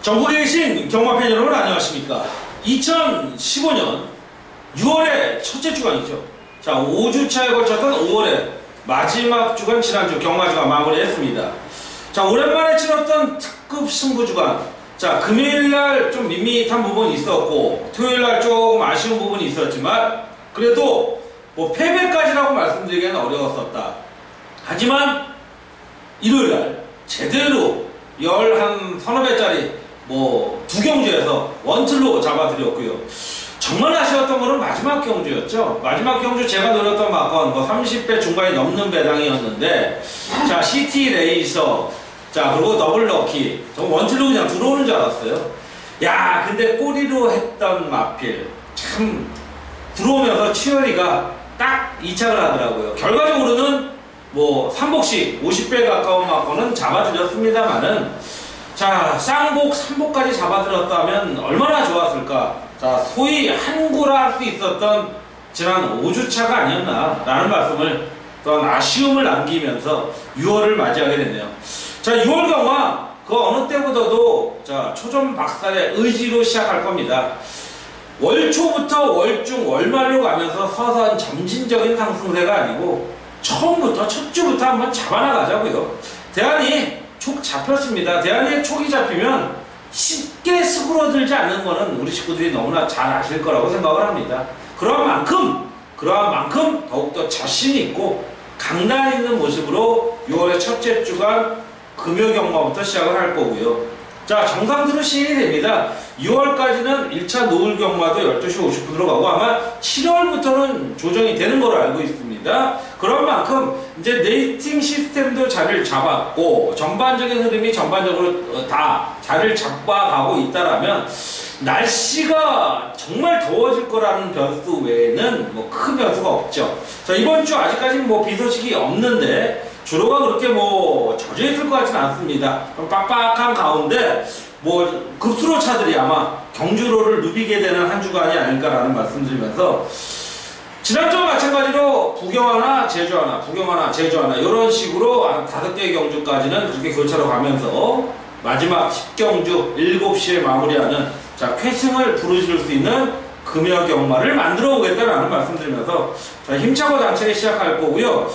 전국에 계신 경마팬 여러분 안녕하십니까. 2015년 6월의 첫째 주간이죠. 자, 5주차에 걸쳤던 5월의 마지막 주간, 지난주 경마주간 마무리했습니다. 자, 오랜만에 치렀던 특급 승부주간. 자, 금요일날 좀 밋밋한 부분이 있었고 토요일날 조금 아쉬운 부분이 있었지만 그래도 뭐 패배까지라고 말씀드리기에는 어려웠었다. 하지만 일요일날 제대로 한 서너 배짜리 두 경주에서 원틀로 잡아드렸고요. 정말 아쉬웠던 거는 마지막 경주였죠. 마지막 경주 제가 노렸던 막건 30배 중반이 넘는 배당이었는데, 자, 시티 레이서, 자, 그리고 더블 럭키, 저 원틀로 그냥 들어오는 줄 알았어요. 야, 근데 꼬리로 했던 마필 참 들어오면서 치열이가 딱 이착을 하더라고요. 결과적으로는 삼복씩 50배 가까운 막건은 잡아드렸습니다만은, 자, 쌍복, 3복까지 잡아들었다면 얼마나 좋았을까. 자, 소위 한구라 할 수 있었던 지난 5주차가 아니었나 라는 말씀을 또한 아쉬움을 남기면서 6월을 맞이하게 됐네요. 자, 6월 경마 그 어느 때보다도 자, 초점 박살의 의지로 시작할 겁니다. 월초부터 월중, 월말로 가면서 서서한 점진적인 상승세가 아니고 처음부터 첫 주부터 한번 잡아나가자고요. 대안이 촉 잡혔습니다. 대안에 촉이 잡히면 쉽게 수그러들지 않는 거는 우리 식구들이 너무나 잘 아실 거라고 생각을 합니다. 그러한 만큼 더욱더 자신 있고 강단 있는 모습으로 6월의 첫째 주간 금요 경마부터 시작을 할 거고요. 자, 정상대로 시행이 됩니다. 6월까지는 1차 노을 경마도 12시 50분으로 가고 아마 7월부터는 조정이 되는 걸로 알고 있습니다. 그런 만큼 이제 네이팅 시스템도 자리를 잡았고 전반적인 흐름이 전반적으로 다 자리를 잡아가고 있다라면 날씨가 정말 더워질 거라는 변수 외에는 큰 변수가 없죠. 자, 이번 주 아직까지는 비 소식이 없는데 주로가 그렇게 젖어 있을 것 같지는 않습니다. 빡빡한 가운데 급수로 차들이 아마 경주로를 누비게 되는 한 주간이 아닐까라는 말씀드리면서 지난주와 마찬가지로 부경하나 제주 하나 이런 식으로 한 5개의 경주까지는 그렇게 교차로 가면서 마지막 10경주 7시에 마무리하는 자, 쾌승을 부르실 수 있는 금요 경마를 만들어 오겠다라는 말씀드리면서 자, 힘차고 당차게 시작할 거고요.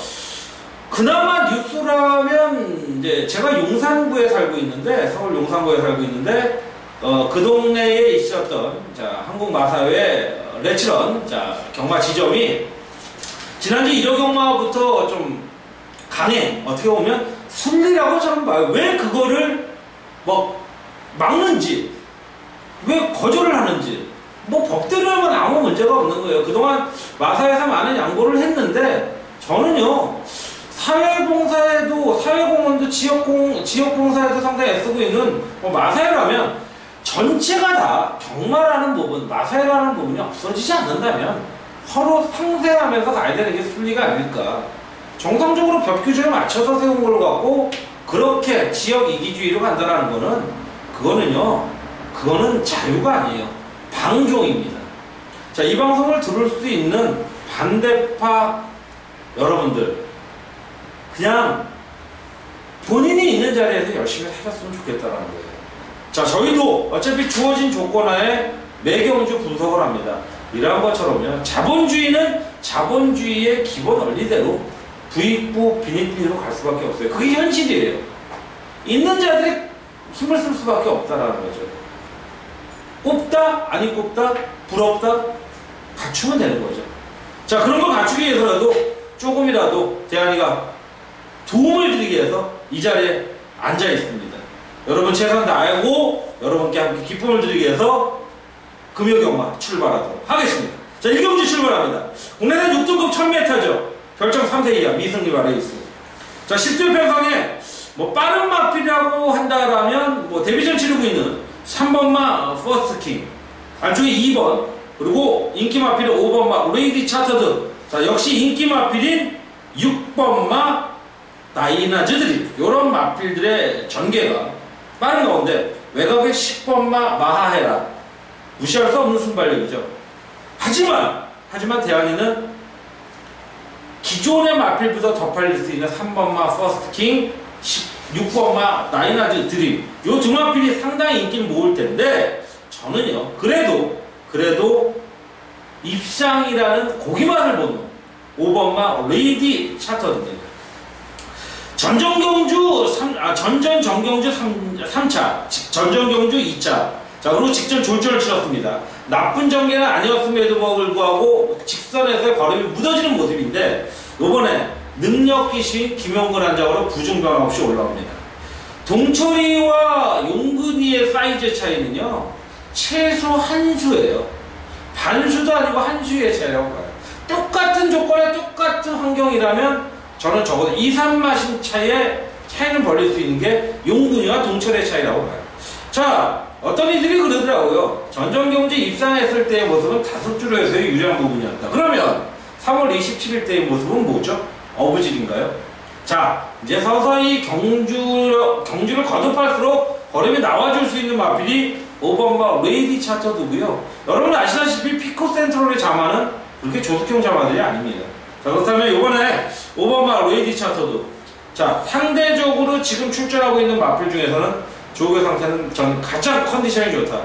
그나마 뉴스라면 이제 제가 용산구에 살고 있는데, 서울 용산구에 살고 있는데 그 동네에 있었던 자, 한국마사회 레츠런 자, 경마 지점이 지난주 1호 경마부터 좀 강해. 어떻게 보면 순리라고 저는 봐요. 왜 그거를 막는지, 왜 거절을 하는지, 법대로 하면 아무 문제가 없는 거예요. 그동안 마사회에서 많은 양보를 했는데 저는요, 사회공헌도 지역봉사에도 상당히 애쓰고 있는 마사회라면 전체가 다 경마라는 부분, 마사회라는 부분이 없어지지 않는다면 서로 상쇄하면서 가야 되는 게 순리가 아닐까. 정상적으로 법 규정에 맞춰서 세운 걸 갖고 그렇게 지역 이기주의로 간다는 거는 그거는 자유가 아니에요. 방종입니다. 자, 이 방송을 들을 수 있는 반대파 여러분들, 그냥 본인이 있는 자리에서 열심히 하셨으면 좋겠다는 거예요. 자, 저희도 어차피 주어진 조건 하에 매경주 분석을 합니다. 이러한 것처럼요, 자본주의는 자본주의의 기본 원리대로 부익부 빈익빈으로 갈 수밖에 없어요. 그게 현실이에요. 있는 자들이 힘을 쓸 수밖에 없다라는 거죠. 꼽다? 아니 꼽다? 부럽다? 갖추면 되는 거죠. 자, 그런 걸 갖추기 위해서라도 조금이라도 대한이가 도움을 드리기 위해서 이 자리에 앉아 있습니다. 여러분 최선 다하고 여러분께 함께 기쁨을 드리기 위해서 금요 경마 출발하도록 하겠습니다. 자, 1경주 출발합니다. 국내는 6등급 1000m죠. 별점 3세 이하 미승리 바레이스. 자, 10등 편성에 빠른 마필이라고 한다라면 데뷔전 치르고 있는 3번마 퍼스트킹, 안쪽에 2번, 그리고 인기 마필이 5번마 레이디 차터드. 자, 역시 인기 마필인 6번마 다이나즈 드립. 요런 마필들의 전개가 빠른 가운데 외곽의 10번마 마하헤라. 무시할 수 없는 순발력이죠. 하지만 대한이는 기존의 마필보다 더 팔릴 수 있는 3번마 퍼스트킹, 6번마 나이나즈 드림 요 두 마필이 상당히 인기를 모을 텐데 저는요 그래도 입상이라는 고기만을 보는 5번마 레이디 차터드입니다. 전전 정경주 3차, 전전 경주 2차. 자, 그리고 직전 졸전을 치렀습니다. 나쁜 전개는 아니었음에도 불구하고 직선에서의 걸음이 무너지는 모습인데 요번에 능력기신 김용근 한장으로 부중 변화 없이 올라옵니다. 동철이와 용근이의 사이즈 차이는요 최소 한 수예요. 반수도 아니고 한 수의 차이라고 봐요. 똑같은 조건에 똑같은 환경이라면 저는 적어도 2, 3마신 차이는 벌릴 수 있는 게 용근이와 동철의 차이라고 봐요. 자, 어떤 이들이 그러더라고요. 전전경주 입상했을 때의 모습은 5줄에서의 유리한 부분이었다. 그러면 3월 27일 때의 모습은 뭐죠? 어부질인가요? 자, 이제 서서히 경주를 거듭할수록 걸음이 나와줄 수 있는 마필이 5번마 레이디 차터드고요. 여러분 아시다시피 피코 센트럴의 자마는 그렇게 조숙형 자마들이 아닙니다. 자, 그렇다면 이번에 5번마 레이디 차터드. 자, 상대적으로 지금 출전하고 있는 마필 중에서는 조우의 상태는 저는 가장 컨디션이 좋다.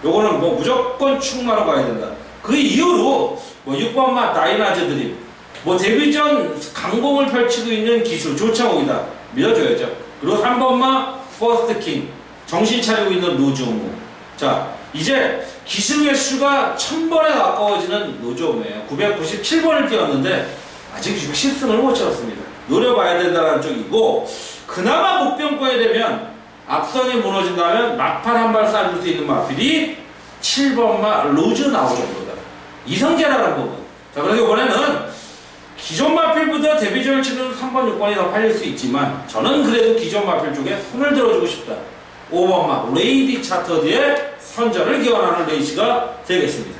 요거는 뭐 무조건 충마로 가야 된다. 그 이후로 뭐 6번마 나이나즈 드림, 뭐 데뷔 전 강공을 펼치고 있는 기술 조창욱이다. 밀어줘야죠. 그리고 3번마 퍼스트 킹, 정신 차리고 있는 노즈오모. 자, 이제 기승 횟수가 1000번에 가까워지는 노즈오모예요. 997번을 뛰었는데 아직 60승을 못 채웠습니다. 노려봐야 된다는 쪽이고, 그나마 목병권이 되면 앞선이 무너진다면 막판 한 발 쏴줄 수 있는 마필이 7번마 로즈 나오 정도다. 이성재라는 부분. 자, 그래서 이번에는 기존 마필보다 데뷔전을 치는 3번, 6번이 더 팔릴 수 있지만 저는 그래도 기존 마필 쪽에 손을 들어주고 싶다. 5번마 레이디 차터드의 선전을 기원하는 레이스가 되겠습니다.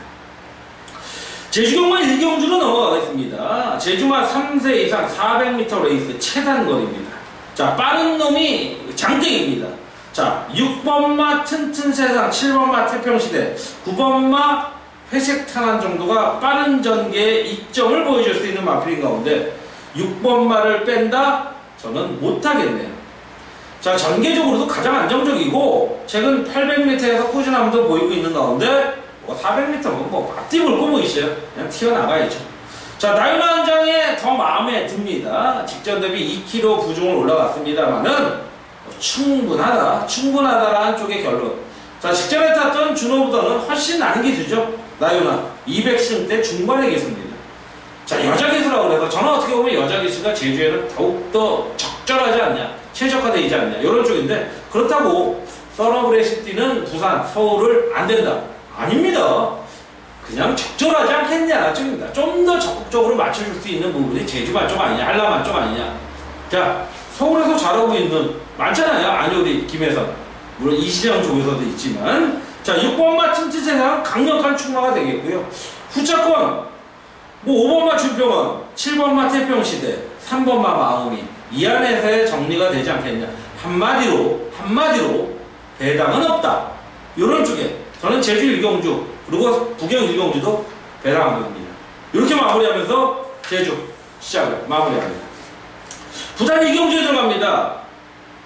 제주경마 1경주로 넘어가겠습니다. 제주마 3세 이상 400m 레이스 최단거리입니다. 자, 빠른 놈이 장땡입니다. 자, 6번마 튼튼 세상, 7번마 태평시대, 9번마 회색 탄환 정도가 빠른 전개의 이점을 보여줄 수 있는 마필인 가운데 6번마를 뺀다? 저는 못하겠네요. 자, 전개적으로도 가장 안정적이고 최근 800m에서 꾸준함도 보이고 있는 가운데 400m면 뭐 앞뒤 물고 보이시죠? 그냥 튀어나가야죠. 자, 나윤아 한장에 더 마음에 듭니다. 직전 대비 2kg 부중을 올라갔습니다만은 충분하다라는 쪽의 결론. 자, 직전에 탔던 준호보다는 훨씬 나은 기수죠. 나윤아 200승 때 중반의 기수입니다. 자, 여자 기수라고 그래서 저는 어떻게 보면 여자 기수가 제주에는 더욱더 적절하지 않냐, 최적화되지 않냐 이런 쪽인데, 그렇다고 서러브레시 뛰는 부산, 서울을 안 된다. 아닙니다. 그냥 적절하지 않겠냐 쪽입니다. 좀 더 적극적으로 맞춰줄 수 있는 부분이 제주만 좀 아니냐, 한라만 좀 아니냐. 자, 서울에서 잘하고 있는 많잖아요. 안효리, 김혜선, 물론 이시정 쪽에서도 있지만, 자, 6번마 튼튼세상 강력한 충마가 되겠고요. 후차권 뭐 5번마 준평원, 7번마 태평시대, 3번마 마음이 이 안에서의 정리가 되지 않겠냐. 한마디로 배당은 없다. 이런 쪽에 저는 제주 1경주 그리고 부경 1경주도 배당한 겁니다. 이렇게 마무리하면서 제주 시작을 마무리합니다. 부산 2경주에 들어갑니다.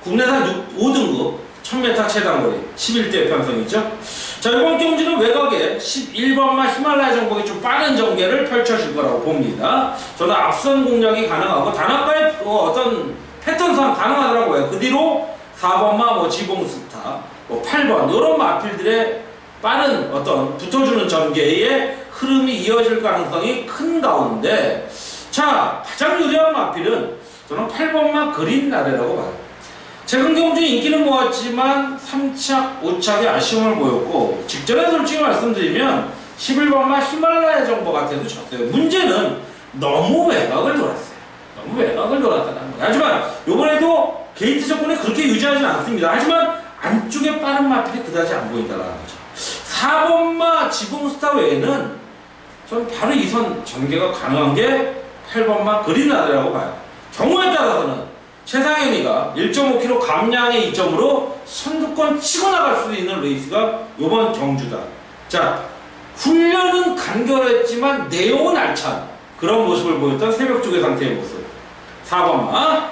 국내산 5등급 1000m 최단거리 11대 편성이죠. 자, 이번 경주는 외곽에 11번마 히말라야 정복이 좀 빠른 전개를 펼쳐질 거라고 봅니다. 저는 앞선 공략이 가능하고 단합가의 어떤 패턴상 가능하더라고요. 그 뒤로 4번마 뭐 지봉스타, 뭐 8번 이런 마필들의 빠른 어떤 붙어주는 전개의 흐름이 이어질 가능성이 큰 가운데, 자, 가장 유리한 마필은 저는 8번마 그린나래라고 봐요. 최근 경주에 인기는 모았지만 3착, 5착에 아쉬움을 보였고, 직전에 솔직히 말씀드리면 11번마 히말라야 정보 같아도 졌어요. 문제는 너무 외곽을 돌았어요. 너무 외곽을 돌았다는 거예요. 하지만 이번에도 게이트 조건이 그렇게 유지하지는 않습니다. 하지만 안쪽에 빠른 마필이 그다지 안 보인다는 거죠. 4번마 지붕스타 외에는 전 바로 2선 전개가 가능한 게 8번마 그린나래라고 봐요. 경우에 따라서는 최상현이가 1.5kg 감량의 이점으로 선두권 치고 나갈 수 있는 레이스가 이번 경주다. 자, 훈련은 간결했지만 내용은 알찬 그런 모습을 보였던 새벽 쪽의 상태의 모습. 4번마,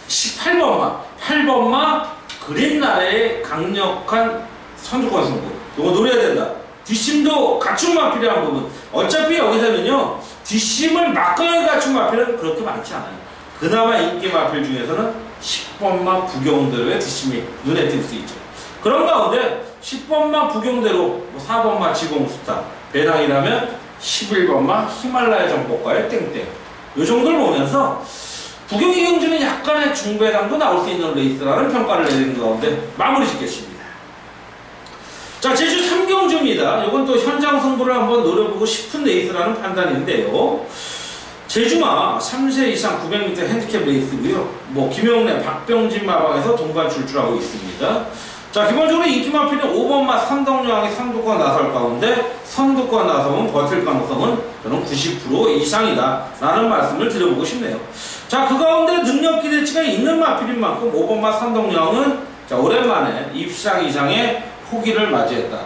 18번마 8번마 그린나라의 강력한 선두권 승부. 이거 노려야 된다. 뒷심도 갖춘 마필이라는 부분. 어차피 여기서는요, 뒷심을 막강하게 갖춘 마필은 그렇게 많지 않아요. 그나마 인기 마필 중에서는 10번마 부경대로의 뒷심이 눈에 띌 수 있죠. 그런 가운데 10번마 부경대로, 뭐 4번마 지공스타, 배당이라면 11번마 히말라야 정복과의 땡땡. 요 정도를 보면서 부경이 경주는 약간의 중배당도 나올 수 있는 레이스라는 평가를 내리는 가운데 마무리 짓겠습니다. 자, 제주 3경주입니다. 이건 또 현장 승부를 한번 노려보고 싶은 레이스라는 판단인데요. 제주마 3세 이상 900m 핸디캡 레이스고요. 뭐 김영래, 박병진 마방에서 동반 출주하고 있습니다. 자, 기본적으로 인기 마필은 5번마 선덕여왕이 선두권 나설 가운데 선두권 나서면 버틸 가능성은 저는 90% 이상이다 라는 말씀을 드려보고 싶네요. 자, 그 가운데 능력 기대치가 있는 마필인 만큼 5번마 선덕여왕은 자, 오랜만에 입상 이상의 포기를 맞이했다.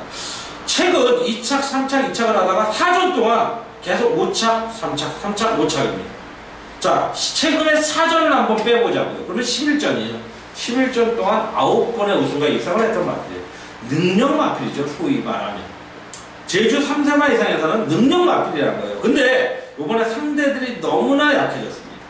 최근 2착, 3착, 2착을 하다가 4전 동안 계속 5착, 3착, 3착, 5착입니다. 자, 최근에 4전을 한번 빼보자고요. 그러면 11전이에요. 11전 동안 9번의 우승과 입상을 했던 마필이에요. 능력 마필이죠, 소위 말하면. 제주 3세마 이상에서는 능력 마필이라는 거예요. 근데 이번에 상대들이 너무나 약해졌습니다.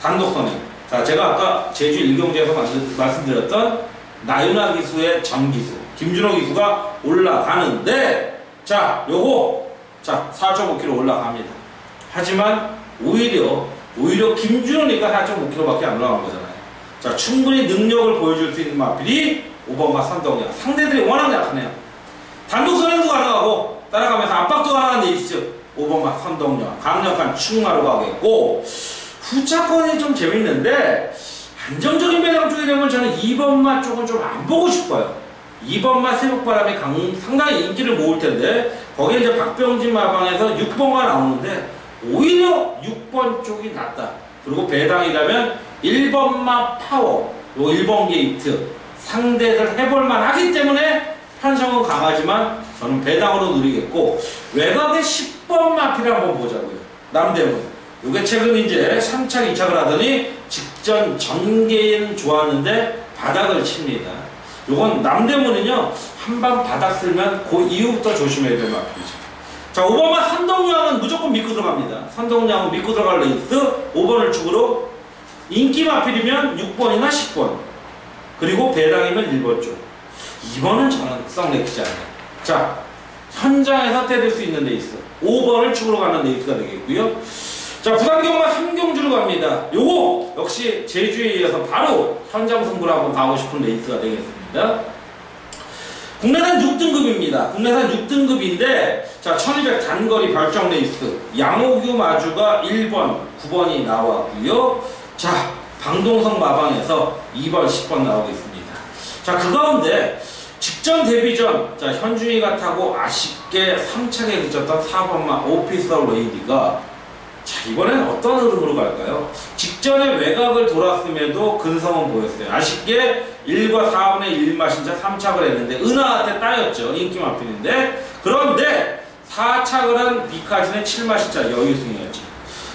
단독선에. 자, 제가 아까 제주 1경주에서 말씀드렸던 나윤아 기수의 전기수, 김준호 기수가 올라가는데, 자, 요거, 자, 4.5km 올라갑니다. 하지만 오히려 김준호니까 4.5km밖에 안 올라간 거잖아요. 자, 충분히 능력을 보여줄 수 있는 마필이 5번마 선덕여왕. 상대들이 워낙 약하네요. 단독선에도 가능하고 따라가면서 압박도 가능한 레이스죠. 5번마 선덕여왕. 강력한 충마로 가겠고, 후차권이 좀 재밌는데 안정적인 배당 쪽이 되면 저는 2번마 쪽은 좀 안 보고 싶어요. 2번마 새벽바람이 상당히 인기를 모을 텐데 거기에 이제 박병진 마방에서 6번가 나오는데 오히려 6번 쪽이 낫다. 그리고 배당이라면 1번마 파워, 요 1번 게이트 상대를 해볼만 하기 때문에 편성은 강하지만 저는 배당으로 누리겠고, 외곽의 10번 마필을 한번 보자고요. 남대문. 요게 최근 이제 3착, 2착을 하더니 직전 전개는 좋았는데 바닥을 칩니다. 요건 남대문은요, 한번 바닥 쓸면 그 이후부터 조심해야 될 마필이죠. 자, 5번마 선덕여왕은 무조건 믿고 들어갑니다. 선덕여왕은 믿고 들어갈 레이스 5번을 축으로 인기 마필이면 6번이나 10번, 그리고 배당이면 1번 쪽. 2번은 저는 썩 내키지 않아요. 자, 현장에서 때릴 수 있는 레이스 5번을 축으로 가는 레이스가 되겠고요. 자, 부산경마 3경주로 갑니다. 요거 역시 제주에 이어서 바로 현장 승부를 한번 가고 싶은 레이스가 되겠습니다. 국내산 6등급입니다. 국내산 6등급인데, 자, 1200 단거리 별정 레이스 양호규 마주가 1번, 9번이 나왔고요. 자, 방동성 마방에서 2번, 10번 나오고 있습니다. 자, 그 가운데 직전 데뷔전, 자, 현준이가 타고 아쉽게 3착에 그쳤던 4번마 오피서 레이디가, 자, 이번에는 어떤 흐름으로 갈까요? 직전에 외곽을 돌았음에도 근성은 보였어요. 아쉽게 1과 4분의 1 마신자 3착을 했는데 은하한테 따였죠. 인기 마필인데. 그런데 4착을 한 미카진의 7마신자 여유승이었죠.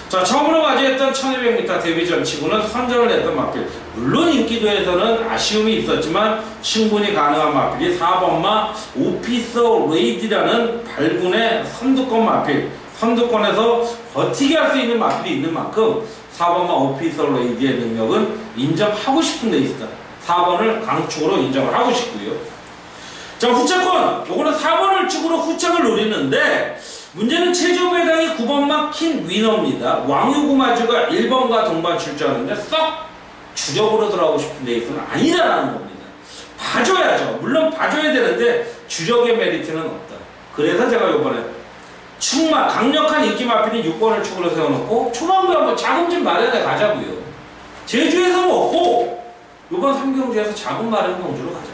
자, 처음으로 맞이했던 1200m 데뷔전 치고는 선전을 했던 마필. 물론 인기도에서는 아쉬움이 있었지만 충분히 가능한 마필이 4번마 오피서 레이디라는 발군의 선두권 마필. 선두권에서 버티게 할 수 있는 마필이 있는 만큼 4번마 오피서 레이디의 능력은 인정하고 싶은 레이스다. 4번을 강축으로 인정을 하고 싶고요. 자, 후차권. 요거는 4번을 축으로 후착을 노리는데, 문제는 최종 배당이 9번마 킨 위너입니다. 왕유구 마주가 1번과 동반 출전하는데 썩 주력으로 들어가고 싶은 레이스는 아니다라는 겁니다. 봐줘야죠. 물론 봐줘야 되는데 주력의 메리트는 없다. 그래서 제가 요번에 충마, 강력한 인기 마필인 6번을 축으로 세워놓고 초반부에 한번 자금 좀 마련해 가자고요. 제주에서 먹고 요번 3경주에서 자금 마련 경주로 가자.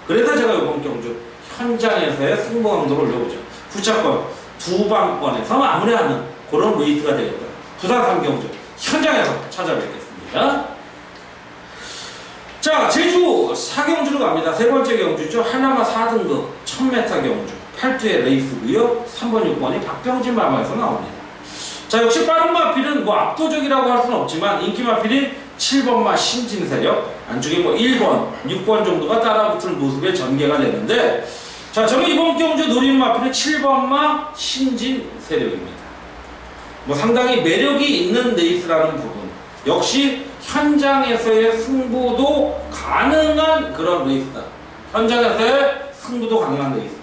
그래서 제가 요번 경주 현장에서의 승부 강도를 올려보죠. 후차권, 두방권에서 마무리하는 그런 레이스가 되겠다. 부산 3경주 현장에서 찾아뵙겠습니다. 자, 제주 4경주로 갑니다. 세 번째 경주죠. 하나마 4등급 1000m 경주 8투의 레이스고요. 3번, 6번이 박병진 마마에서 나옵니다. 자, 역시 빠른 마필은 뭐 압도적이라고 할 수는 없지만 인기 마필인 7번마 신진세력, 안쪽에 뭐 1번, 6번 정도가 따라붙을 모습의 전개가 되는데, 자, 저는 이번 경주 노리는 마필은 7번마 신진세력입니다. 뭐 상당히 매력이 있는 레이스라는 부분, 역시 현장에서의 승부도 가능한 그런 레이스다. 현장에서의 승부도 가능한 레이스다.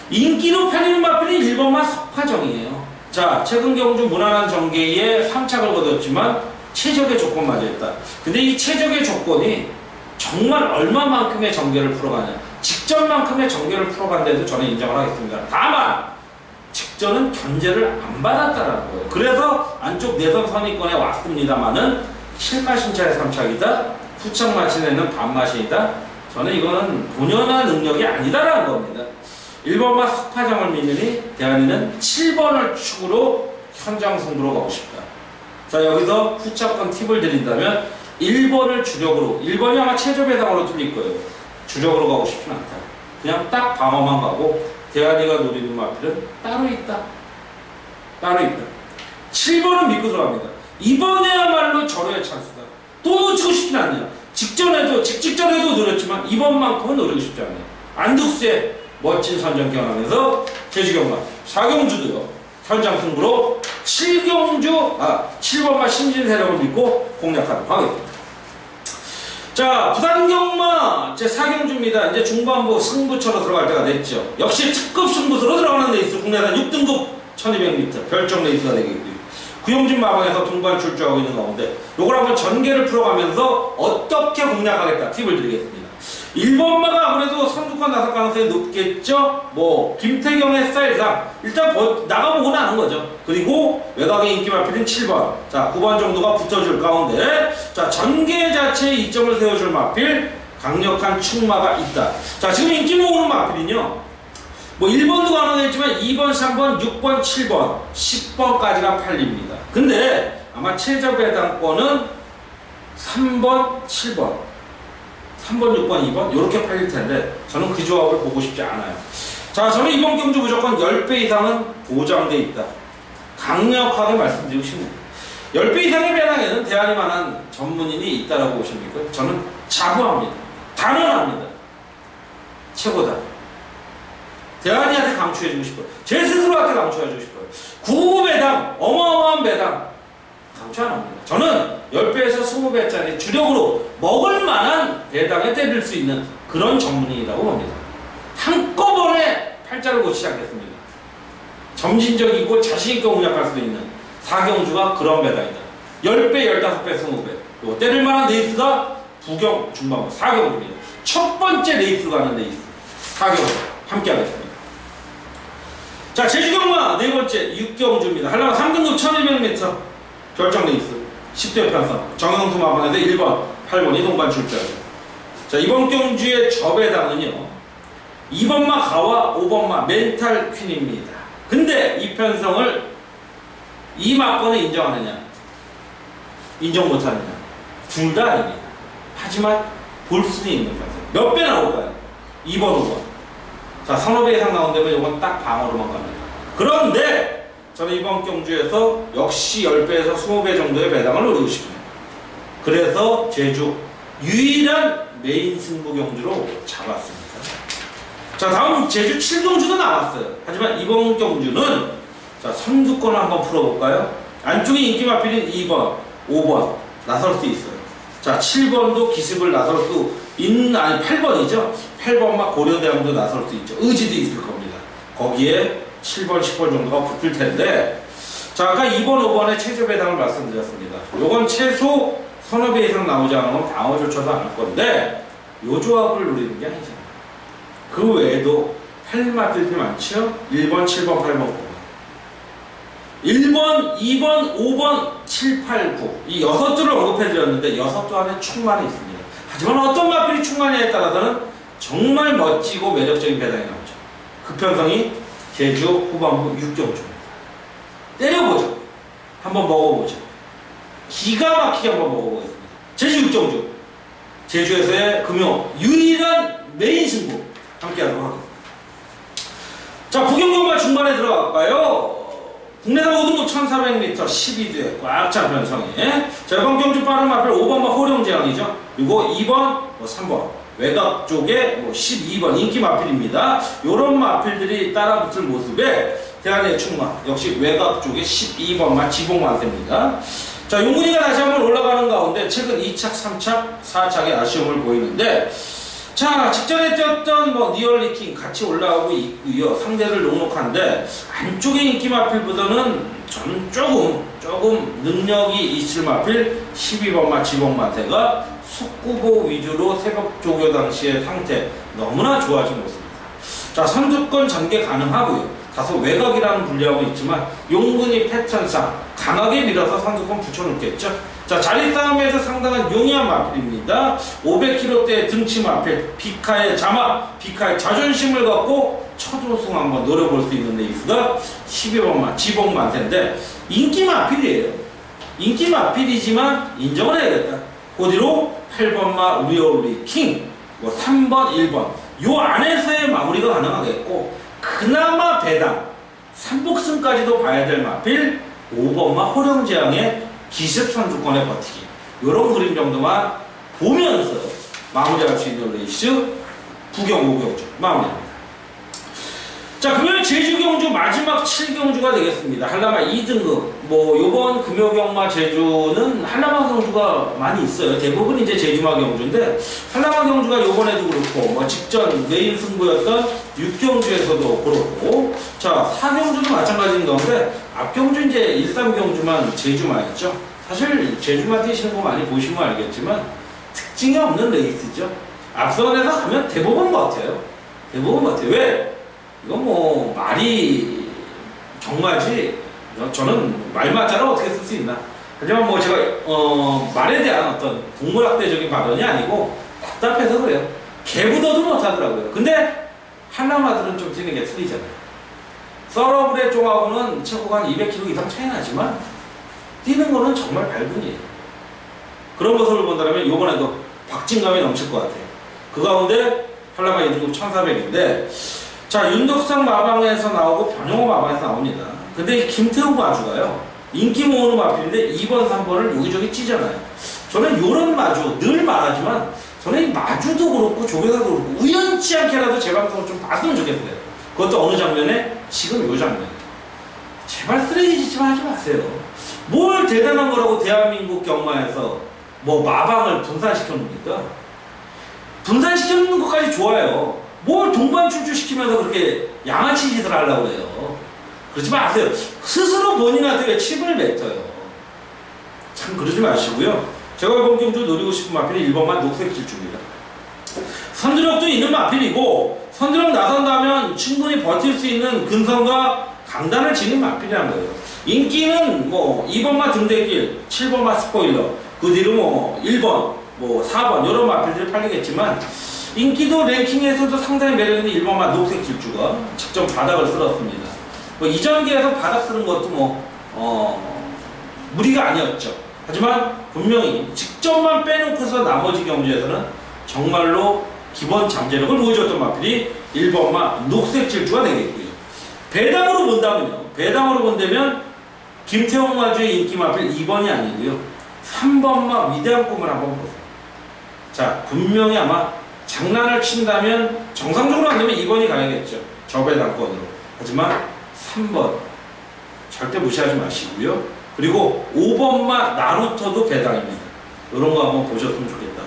인기로 팔리는 마필이 1번마 석화정이에요. 자, 최근 경주 무난한 전개에 3착을 거뒀지만 최적의 조건 맞이했다. 근데 이 최적의 조건이 정말 얼마만큼의 전개를 풀어가냐, 직전만큼의 전개를 풀어간데도 저는 인정을 하겠습니다. 다만 직전은 견제를 안 받았다라는 거예요. 그래서 안쪽 내선 선위권에 왔습니다만은 실마신차의 3착이다, 후착 마신에는 반마신이다. 저는 이거는 본연의 능력이 아니다라는 겁니다. 1번마 석파장을 믿으니 대한이는 7번을 축으로 현장 승부로 가고 싶다. 자, 여기서 후착권 팁을 드린다면 1번을 주력으로, 1번이 아마 최저 배당으로 뚫릴 거예요. 주력으로 가고 싶진 않다. 그냥 딱 방어만 가고 대한이가 노리는 마필은 따로 있다. 따로 있다. 7번은 믿고 들어갑니다. 이번에야말로 절호의 찬스다. 또 놓치고 싶진 않네요. 직전에도 노렸지만 이번만큼은 노리고 싶지 않네요. 안둑스의 멋진 선전 경험하면서 제주경마 4경주도요. 현장 승부로 7번마 신진세력을 믿고 공략하도록 하겠습니다. 자, 부산경마 제4경주입니다. 이제 중반부 승부처로 들어갈 때가 됐죠. 역시 특급 승부수로 들어가는 레이스, 국내산 6등급 1200m 별정 레이스가 되겠고요. 구용진 마방에서 동반 출주하고 있는 가운데 요걸 한번 전개를 풀어가면서 어떻게 공략하겠다 팁을 드리겠습니다. 1번마가 아무래도 선두권 나설 가능성이 높겠죠. 뭐 김태경의 스타일상 일단 나가보고는 아는 거죠. 그리고 외곽의 인기 마필인 7번, 자 9번 정도가 붙어줄 가운데, 자 전개 자체에 이점을 세워줄 마필, 강력한 축마가 있다. 자 지금 인기 모으는 마필은요, 뭐 1번도 가능했지만 2번, 3번, 6번, 7번, 10번까지가 팔립니다. 근데 아마 최저 배당권은 3번, 7번, 3번, 6번, 2번 이렇게 팔릴 텐데 저는 그 조합을 보고 싶지 않아요. 자, 저는 이번 경주 무조건 10배 이상은 보장돼 있다. 강력하게 말씀드리고 싶네요. 10배 이상의 배당에는 대한이만한 전문인이 있다라고 보십니까? 저는 자부합니다. 단언합니다. 최고다. 대한이한테 강추해주고 싶어요. 제 스스로한테 강추해주고 싶어요. 9 배당, 어마어마한 배당 강추 안 합니다. 저는 10배에서 20배짜리 주력으로 먹을 만한 배당에 때릴 수 있는 그런 전문인이라고 봅니다. 한꺼번에 팔자를 고치지 않겠습니다. 점진적이고 자신있게 공략할 수 있는 4경주가 그런 배당이다. 10배, 15배, 20배. 요 때릴 만한 레이스가 부경 중반부 4경주입니다. 첫 번째 레이스 가는 레이스 4경주 함께 하겠습니다. 자, 제주경마 네 번째 6경주입니다. 한라마 3등급 1200m 결정 레이스 10대 편성 정영수 마반에서 1번, 8번이 동반 출전하죠. 자, 이번 경주의 저배당은요 2번마 가와 5번마 멘탈 퀸입니다. 근데 이 편성을 이 막권을 인정하느냐 인정 못하느냐 둘 다 아닙니다. 하지만 볼 수는 있는 편성. 몇 배 나올까요? 2번, 5번. 자, 3~5배 이상 나온다면 이건 딱 방어로만 갑니다. 그런데 저는 이번 경주에서 역시 10배에서 20배 정도의 배당을 노리고 싶어요. 그래서 제주 유일한 메인 승부 경주로 잡았습니다. 자, 다음 제주 7경주도 나왔어요. 하지만 이번 경주는 자 선두권을 한번 풀어볼까요? 안쪽에 인기 마필인 2번, 5번 나설 수 있어요. 자, 7번도 기습을 나설 수 있는, 아니 8번이죠. 8번만 고려대왕도 나설 수 있죠. 의지도 있을 겁니다. 거기에 7번, 10번 정도가 붙을 텐데, 자, 아까 2번, 5번의 최저 배당을 말씀드렸습니다. 요건 최소 서너 배 이상 나오지 않으면 방어조차도 않을 건데, 요 조합을 노리는 게 아니잖아요. 그 외에도 팔마들이 많죠? 1번, 7번, 8번, 9번. 1번, 2번, 5번, 7, 8, 9. 이 6줄을 언급해드렸는데 6줄 안에 충만이 있습니다. 하지만 어떤 마필이 충만이냐에 따라서는 정말 멋지고 매력적인 배당이 나오죠. 그 편성이 제주 후반부 6경주입니다. 때려보죠. 한번 먹어보죠. 기가 막히게 한번 먹어보겠습니다. 제주 6경주. 제주에서의 금요 유일한 메인 승부 함께 하도록 하겠습니다. 자, 부경경마 중반에 들어갈까요? 국내산 우등급 1400m 12두에 꽉 찬 편성에 자, 이번 경주 빠른 마필 5번마 호령제왕이죠. 그리고 2번, 3번 외곽 쪽에 12번 인기 마필입니다. 요런 마필들이 따라붙을 모습에 대한의 충마 역시 외곽 쪽에 12번마 지봉만세입니다. 자, 용문이가 다시 한번 올라가는 가운데 최근 2착, 3착, 4착의 아쉬움을 보이는데 자, 직전에 뛰었던 니얼리킹 같이 올라오고 있고요. 상대를 녹록한데 안쪽의 인기 마필보다는 저는 조금 능력이 있을 마필 12번마 지봉만세가 숙구보 위주로 새벽 조교 당시의 상태 너무나 좋아진 모습입니다. 자, 선두권 전개 가능하고요. 다소 외곽이라는 분류하고 있지만 용분이 패턴상 강하게 밀어서 선두권 붙여놓겠죠. 자, 자리 싸움에서 상당한 용이한 마필입니다. 500kg대의 등치 마필, 비카의 자막, 비카의 자존심을 갖고 첫 우승 한번 노려볼 수 있는 레이스가 12번마 지봉만세인데 인기 마필이에요. 인기 마필이지만 인정을 해야겠다. 그 뒤로 8번마 리얼리 킹, 3번, 1번 요 안에서의 마무리가 가능하겠고 그나마 배당 3복승까지도 봐야 될 마필 5번마 호령제왕의 기습 선두권에 버티기 요런 그림 정도만 보면서 마무리할 수 있는 레이스 부경 5경주 마무리합니다. 자, 금요일 제주경주 마지막 7경주가 되겠습니다. 한라마 2등급 요번 금요경마 제주는 한라마 경주가 많이 있어요. 대부분 이제 제주마 경주인데 한라마 경주가 요번에도 그렇고 직전 메인 승부였던 6경주에서도 그렇고 자, 4경주도 마찬가지인 가운데 앞경주 이제 1~3경주만 제주마였죠. 사실 제주마 뛰시는 거 많이 보시면 알겠지만 특징이 없는 레이스죠. 앞선에서 가면 대부분 같아요. 대부분 같아요. 왜? 이건 말이 경마지 저는 말맞자를 어떻게 쓸 수 있나. 하지만 제가 말에 대한 어떤 동물학대적인 발언이 아니고 답답해서 그래요. 개부더도 못하더라고요. 근데 한라마들은 좀 뛰는 게 틀리잖아요. 서러블의 쪽하고는 최고가 한 200kg 이상 차이 나지만 뛰는 거는 정말 발군이에요. 그런 모습을 본다면 이번에도 박진감이 넘칠 것 같아요. 그 가운데 한라마 2등급 1400인데 자, 윤덕상 마방에서 나오고 변용호 마방에서 나옵니다. 근데 이 김태우 마주가요 인기 모으는 마필인데 2번, 3번을 여기저기 찌잖아요. 저는 요런 마주 늘 말하지만 저는 이 마주도 그렇고 조교사도 그렇고 우연치 않게라도 제 방송을 좀 봤으면 좋겠어요. 그것도 어느 장면에? 지금 요 장면에. 제발 쓰레기 짓지만 하지 마세요. 뭘 대단한 거라고 대한민국 경마에서 마방을 분산시켜 놓습니까? 분산시켜 놓는 것까지 좋아요. 뭘 동반 출주시키면서 그렇게 양아치 짓을 하려고 해요. 그러지 마세요. 스스로 본인한테 왜 칩을 뱉어요. 참 그러지 마시고요. 제가 이번 경주 노리고 싶은 마필이 1번만 녹색 질주입니다. 선두력도 있는 마필이고 선두력 나선다면 충분히 버틸 수 있는 근성과 강단을 지닌 마필이라는 거예요. 인기는 2번마 등대길, 7번마 스포일러, 그 뒤로 1번, 4번 이런 마필들이 팔리겠지만 인기도 랭킹에서도 상당히 매력있는 1번마 녹색 질주가 직접 바닥을 쓸었습니다. 이전기에서 바닥 쓰는 것도 무리가 아니었죠. 하지만 분명히 직접만 빼놓고서 나머지 경주에서는 정말로 기본 잠재력을 보여줬던 마필이 1번마 녹색 질주가 되겠고요. 배당으로 본다면요. 배당으로 본다면 김태형 마주의 인기 마필 2번이 아니고요. 3번마 위대한 꿈을 한번 보세요. 자, 분명히 아마 장난을 친다면 정상적으로 안 되면 2번이 가야겠죠. 저배당권으로. 하지만 3번 절대 무시하지 마시고요. 그리고 5번마 나루터도 배당입니다. 이런 거 한번 보셨으면 좋겠다.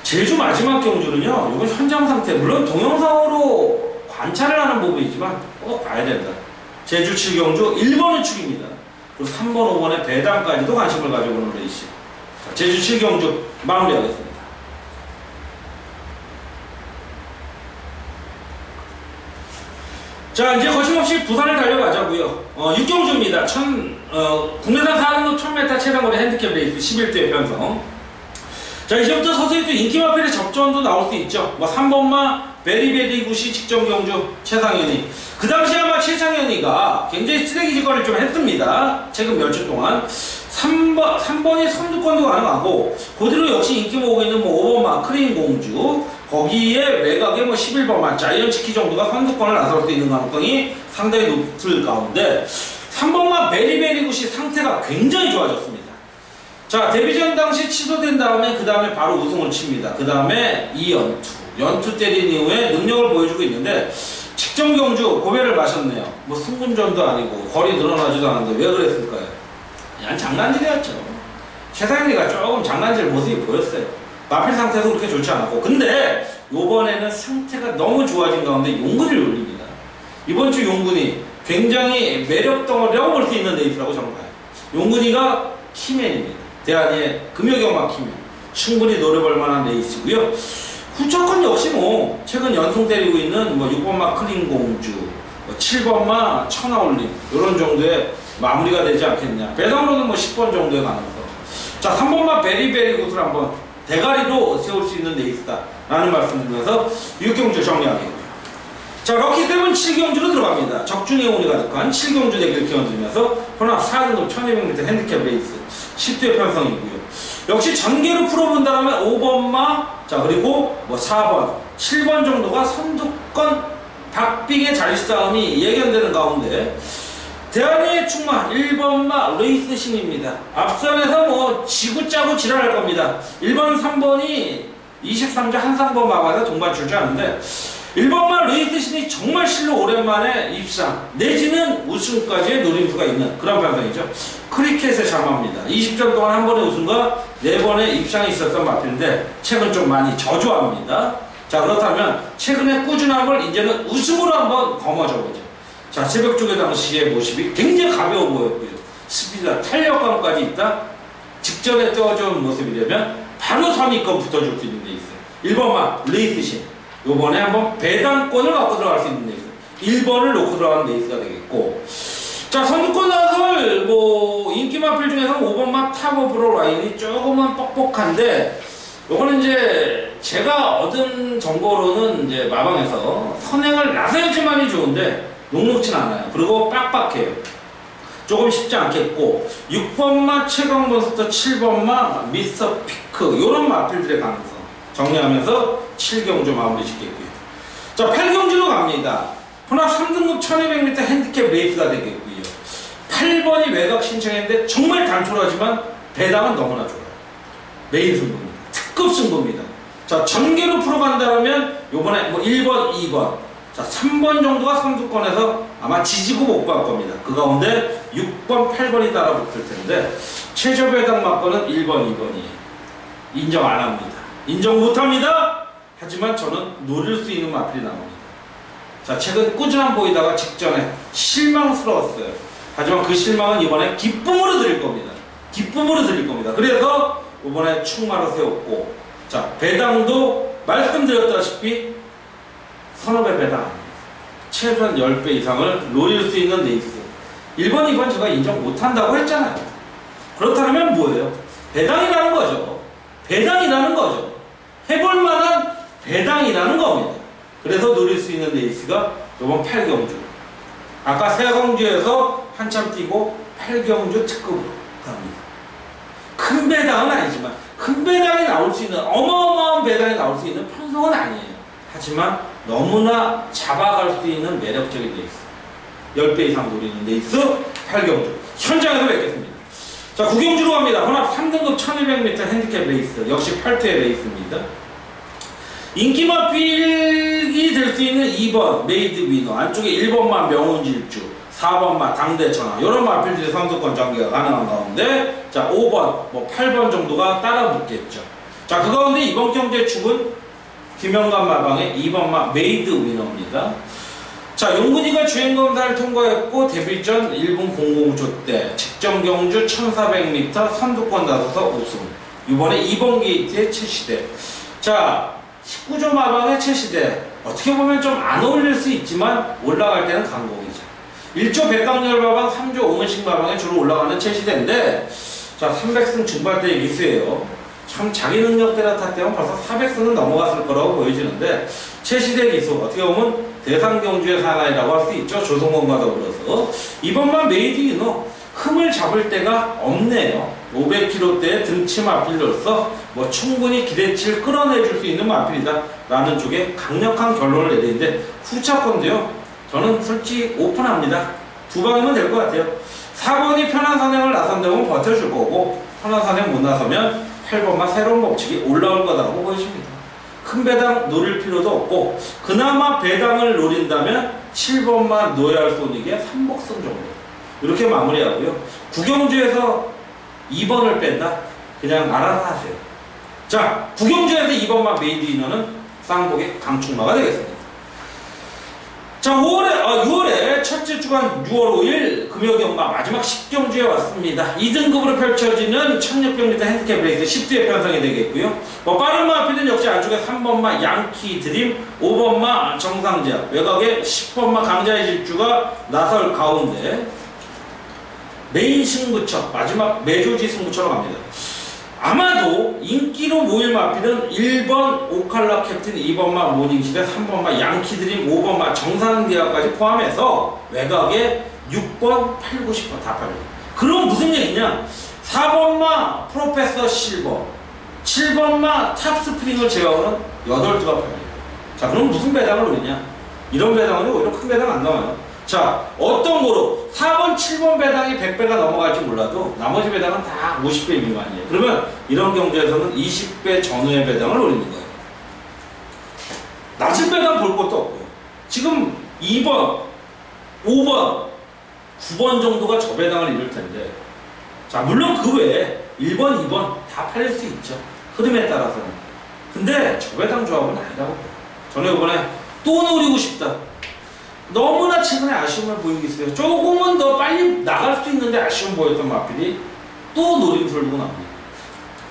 제주 마지막 경주는요. 이건 현장 상태 물론 동영상으로 관찰을 하는 부분이지만 꼭 봐야 된다. 제주 7경주 1번의 축입니다. 그리고 3번, 5번의 배당까지도 관심을 가져보는 레이스. 제주 7경주 마무리하겠습니다. 자, 이제 거침없이 부산을 달려가자고요. 6경주입니다. 국내산 4등급 1000m 최단거리 핸디캡 레이스 11대 편성. 자, 이제부터 서서히 또 인기 마필의 접전도 나올 수 있죠. 3번마 베리베리 구시 직전 경주 최상현이. 그 당시 아마 최상현이가 굉장히 쓰레기 직거래를 좀 했습니다. 최근 몇 주 동안. 3번이 선두권도 가능하고, 그 뒤로 역시 인기 모으고 있는 5번마 크림 공주, 거기에 외곽에 11번마 자이언치키 정도가 선두권을 나설 수 있는 가능성이 상당히 높을 가운데, 3번마 베리베리굿이 상태가 굉장히 좋아졌습니다. 자, 데뷔전 당시 취소된 다음에 그 다음에 바로 우승을 칩니다. 그 다음에 2연투 때린 이후에 능력을 보여주고 있는데 직전 경주 고배를 마셨네요. 뭐 승분전도 아니고 거리 늘어나지도 않았는데 왜 그랬을까요? 그냥 장난질이었죠. 최상리가 조금 장난질 모습이 보였어요. 마필 상태도 그렇게 좋지 않았고, 근데 요번에는 상태가 너무 좋아진 가운데 용근이를 올립니다. 이번 주 용근이 굉장히 매력 덩어리라고 볼 수 있는 레이스라고 저는 봐요. 용근이가 키맨입니다. 대한의 금요경마 키맨. 충분히 노려볼 만한 레이스고요. 후차권 역시 뭐 최근 연속 때리고 있는 뭐 6번마 클린공주, 뭐 7번마 천하올림 이런 정도의 마무리가 되지 않겠냐. 배당으로는 뭐 10번 정도의 가능성. 자, 3번마 베리베리굿을 한번 대가리로 세울 수 있는 레이스다 라는 말씀을 드리면서 6경주 정리하겠고요. 자, 럭키 세븐 7경주로 들어갑니다. 적중의 운이 가득한 7경주 대결 기원드리면서 혼합 4등급 1200m 핸디캡 레이스 10대 편성이고요. 역시 전개로 풀어본다면 5번마, 자, 그리고 뭐 4번, 7번 정도가 선두권 박빙의 자리 싸움이 예견되는 가운데 대한의 충마 1번마 레이스 신입니다. 앞선에서 뭐 지구 짜고 지랄할 겁니다. 1번, 3번이 23주 한상번 마마다 동반 출전하는데 1번마 레이스 신이 정말 실로 오랜만에 입상 내지는 우승까지의 노림수가 있는 그런 편성이죠. 크리켓에 잠합니다. 20전 동안 한 번의 우승과 4번의 입상이 있었던 마필인데 최근 좀 많이 저조합니다. 자, 그렇다면 최근의 꾸준함을 이제는 우승으로 한번 거머쥐어보죠. 자, 새벽 쪽에 당시의 모습이 굉장히 가벼워 보였고요. 스피드와 탄력감까지 있다. 직전에 떠준 모습이라면 바로 3위권 붙어줄 수 있는 데 있어요. 1번마 레이스 신. 요번에 한번 배당권을 갖고 들어갈 수 있는 레이스. 1번을 놓고 들어가는 레이스가 되겠고. 자, 선두권 나설 뭐 인기 마필 중에서는 5번마 탑오브로 라인이 조금은 뻑뻑한데 요거는 이제 제가 얻은 정보로는 이제 마방에서 선행을 나서야지만이 좋은데 녹록진 않아요. 그리고 빡빡해요. 조금 쉽지 않겠고 6번마 최강몬스터, 7번마 미스터 피크 요런 마필들의 가능성 정리하면서 7경주 마무리 짓겠고요. 자, 8경주로 갑니다. 혼합 3등급 1200m 핸디캡 레이스가 되겠고요. 8번이 외곽 신청했는데 정말 단촐하지만 배당은 너무나 좋아요. 메인 승부입니다. 특급 승부입니다. 자, 전개로 풀어간다면 요번에 뭐 1번, 2번, 자, 3번 정도가 선두권에서 아마 지지고 못 갈 겁니다. 그 가운데 6번, 8번이 따라붙을 텐데 최저 배당 막권은 1번, 2번이에요. 인정 안 합니다. 인정 못 합니다. 하지만 저는 노릴 수 있는 마필이 나옵니다. 자, 최근 꾸준함 보이다가 직전에 실망스러웠어요. 하지만 그 실망은 이번에 기쁨으로 드릴 겁니다. 기쁨으로 드릴 겁니다. 그래서 이번에 충마로 세웠고, 자, 배당도 말씀드렸다시피 선업의 배당 아닙니다. 최소한 10배 이상을 노릴 수 있는 레이스. 1번, 2번 제가 인정 못한다고 했잖아요. 그렇다면 뭐예요? 배당이라는 거죠. 배당이라는 거죠. 해볼만한 배당이라는 겁니다. 그래서 노릴 수 있는 레이스가 이번 8경주. 아까 3경주에서 한참 뛰고 8경주 특급으로 갑니다. 큰 배당은 아니지만 큰 배당이 나올 수 있는 어마어마한 배당이 나올 수 있는 편성은 아니에요. 하지만 너무나 잡아갈 수 있는 매력적인 레이스. 10배 이상 노리는 레이스 8경주. 현장에서 뵙겠습니다. 자, 9경주로 갑니다. 혼합 3등급 1200m 핸디캡 레이스. 역시 8투의 레이스입니다. 인기 마필이 될 수 있는 2번 메이드 위너, 안쪽에 1번만 명운질주, 4번만 당대천하 이런 마필들의 선수권 전개가 가능한 가운데, 자, 5번, 뭐 8번 정도가 따라 붙겠죠. 자, 그 가운데 이번 경주의 축은 김영관 마방의 2번마 메이드 위너입니다. 자, 용근이가 주행검사를 통과했고 데뷔전 1분 009초 때 직전 경주 1400m 선두권 나서서 우승. 이번에 2번 게이트의 최시대. 자, 19조 마방의 최시대. 어떻게 보면 좀 안 어울릴 수 있지만 올라갈 때는 강공이죠. 1조 백강열 마방, 3조 오문식 마방에 주로 올라가는 최시대인데, 자, 300승 중반대의 기수예요. 참 자기 능력대로 탔다면 벌써 400승은 넘어갔을 거라고 보여지는데, 최시대 기수 어떻게 보면 대상 경주의 사나이라고 할 수 있죠. 조성건과 더불어서. 이번만 메이드 위너 흠을 잡을 데가 없네요. 500km대의 등치 마필로서 뭐 충분히 기대치를 끌어내줄 수 있는 마필이다 라는 쪽에 강력한 결론을 내리는데, 후차권도요 저는 솔직히 오픈합니다. 두 방이면 될 것 같아요. 4번이 편한 선행을 나선다면 버텨줄 거고 편한 선행 못 나서면 8번만 새로운 법칙이 올라올 거다라고 보여집니다. 큰 배당 노릴 필요도 없고 그나마 배당을 노린다면 7번만 노야할 소닉의 3복승 정도 이렇게 마무리하고요. 구경주에서 2번을 뺀다? 그냥 알아서 하세요. 자, 구경주에서 2번만 메이드 이너는 쌍복의 강축마가 되겠습니다. 자, 6월에 첫째 주간 6월 5일 금요경마 마지막 10경주에 왔습니다. 2등급으로 펼쳐지는 1600m 핸디캡 레이스 10두에 편성이 되겠고요. 빠른 마필은 역시 안쪽에 3번마 양키 드림, 5번마 정상제압, 외곽에 10번마 강자의 질주가 나설 가운데 메인 승부처, 마지막 매조지 승부처로 갑니다. 아마도 인기로 모일 마필은 1번 오칼라 캡틴, 2번마 모닝실에 3번마 양키드림, 5번마 정상대학까지 포함해서 외곽에 6번, 8, 9, 10번 다 팔려요. 그럼 무슨 얘기냐? 4번마 프로페서 실버, 7번마 탑스프링을 제외하고는 8두가 팔려요. 자, 그럼 무슨 배당을 노리냐? 이런 배당은 오히려 큰 배당 안 나와요. 자, 어떤 거로 4번, 7번 배당이 100배가 넘어갈지 몰라도 나머지 배당은 다 50배 미만이에요. 그러면 이런 경우에서는 20배 전후의 배당을 노리는 거예요. 낮은 배당 볼 것도 없고요. 지금 2번, 5번, 9번 정도가 저 배당을 이룰 텐데, 자, 물론 그 외에 1번, 2번 다 팔릴 수 있죠. 흐름에 따라서는. 근데 저 배당 조합은 아니라고 봐요. 저는 이번에 또 노리고 싶다. 너무나 최근에 아쉬움을 보이고 있어요. 조금은 더 빨리 나갈 수 있는데 아쉬움 보였던 마필이 또 노림수를 두고 나옵니다.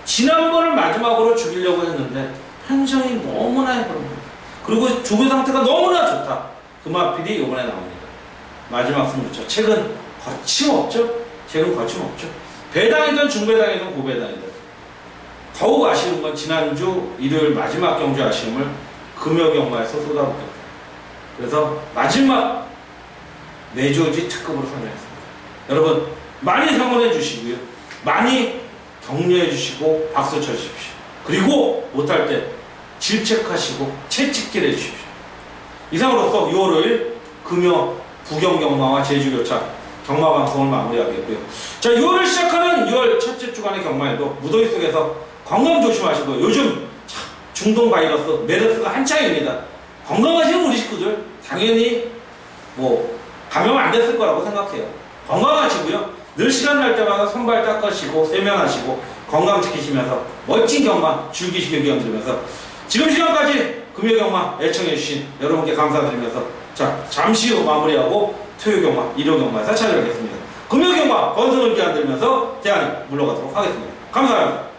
지난번을 마지막으로 죽이려고 했는데 편성이 너무나 해버립니다. 그리고 조교 상태가 너무나 좋다. 그 마필이 이번에 나옵니다. 마지막 승부처. 책은 거침없죠? 책은 거침없죠. 배당이든 중배당이든 고배당이든. 더욱 아쉬운 건 지난주 일요일 마지막 경주 아쉬움을 금요경마에서 쏟아붓겠다. 그래서 마지막 매조지 특급으로 선정했습니다. 여러분 많이 성원해 주시고요. 많이 격려해 주시고 박수 쳐 주십시오. 그리고 못할 때 질책하시고 채찍질 해 주십시오. 이상으로서 6월 5일 금요 부경경마와 제주교차 경마방송을 마무리하겠고요. 자, 6월을 시작하는 6월 첫째 주간의 경마에도 무더위 속에서 건강 조심하시고 요즘 중동 바이러스 메르스가 한창입니다. 건강하신 우리 식구들 당연히 뭐 감염 안 됐을 거라고 생각해요. 건강하시고요. 늘 시간 날 때마다 손발 닦으시고 세면하시고 건강 지키시면서 멋진 경마 즐기시길 기원드리면서 지금 시간까지 금요경마 애청해주신 여러분께 감사드리면서 자, 잠시 후 마무리하고 토요경마, 일요경마에서 찾아뵙겠습니다. 금요경마 건승을 기원드리면서 대안을 물러가도록 하겠습니다. 감사합니다.